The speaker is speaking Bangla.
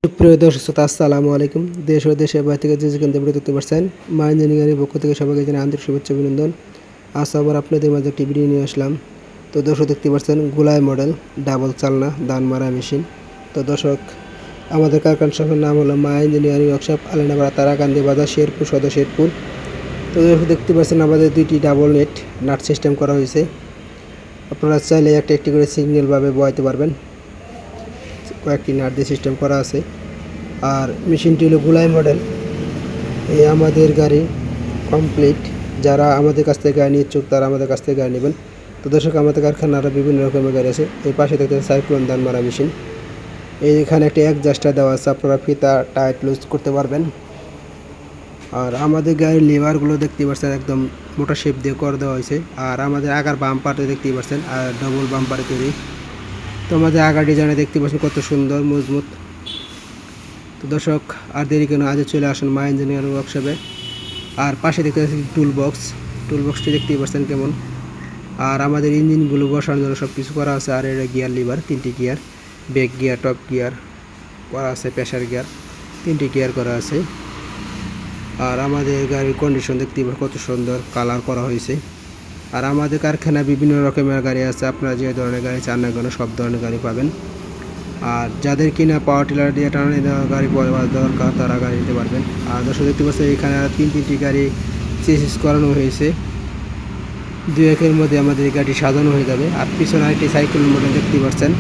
সুপ্রিয় দর্শক শ্রোতা, আসসালামু আলাইকুম। দেশ ও দেশের বাইরে থেকে যে যেখান থেকে দেখতে পাচ্ছেন, মা ইঞ্জিনিয়ারিং পক্ষ থেকে সবাইকে জানাই আন্তরিক শুভেচ্ছা অভিনন্দন। আজ আবার আপনাদের মাঝে একটি ভিডিও নিয়ে আসলাম। তো দর্শক দেখতে পাচ্ছেন গোলাই মডেল ডাবল চালনা ধান মারা মেশিন। তো দর্শক, আমাদের কারখানা শপের নাম হলো মা ইঞ্জিনিয়ারিং ওয়ার্কশপ, আলেনাপাড়া, তারাকান্দি বাজার, শেরপুর সদর শেরপুর। তো দর্শক দেখতে পাচ্ছেন আমাদের দুইটি ডাবল নাট সিস্টেম করা হয়েছে। আপনারা চাইলে একটা একটি করে সিঙ্গেলভাবে বয়াতে পারবেন। কয়েকটি নাট দিয়ে সিস্টেম করা আছে। আর মেশিনটি হলো গোলাই মডেল। এই আমাদের গাড়ি কমপ্লিট। যারা আমাদের কাছ থেকে গাড়ি নিয়ে ইচ্ছুক তারা আমাদের কাছ থেকে গাড়ি নেবেন। তো দর্শক, আমাদের কারখানা আরও বিভিন্ন রকমের গাড়ি আছে। এই পাশে দেখতে সাইক্লোন ধান মারা মেশিন। এইখানে একটি অ্যাডজাস্টার দেওয়া আছে, আপনারা ফিতা টাইট লুজ করতে পারবেন। আর আমাদের গাড়ির লিভারগুলো দেখতে পাচ্ছেন একদম মোটা শেপ দিয়ে করে দেওয়া হয়েছে। আর আমাদের আগার বাম্পারটা দেখতেই পাচ্ছেন, আর ডবল বাম্পারে তৈরি। তো আমাদের আগার ডিজাইনে দেখতে পাচ্ছেন কত সুন্দর মজবুত। তো দর্শক, আর দেরি কেন, আজ চলে আসুন মা ইঞ্জিনিয়ারিং ওয়ার্কশপে। আর পাশে দেখতে পাচ্ছেন টুল বক্সটি দেখতেই পাচ্ছেন কেমন। আর আমাদের ইঞ্জিনগুলো বসানোর জন্য সব কিছু করা আছে। আর এটা গিয়ার লিভার, 3টি gear, back gear, top gear করা আছে, প্রেসার গিয়ার, 3টি গিয়ার করা আছে। আর আমাদের গাড়ির কন্ডিশন দেখতেই পাচ্ছেন কত সুন্দর কালার করা হয়েছে। আর আমাদের কারখানায় বিভিন্ন রকমের গাড়ি আছে, আপনারা যে ধরনের গাড়ি চান না কেন সব ধরনের গাড়ি পাবেন। আর যাদের কিনা পাওয়ার টিলার দিয়ে টানা গাড়ি দরকার তারা গাড়ি নিতে পারবেন। আর দর্শক দেখতে পাচ্ছেন এখানে আর তিনটি গাড়ি চেসিস করানো হয়েছে। 2-1 মধ্যে আমাদের এই গাড়ি সাজানো হয়ে যাবে। আর পিছনে আরেকটি সাইকেল মডেল দেখতে পাচ্ছেন।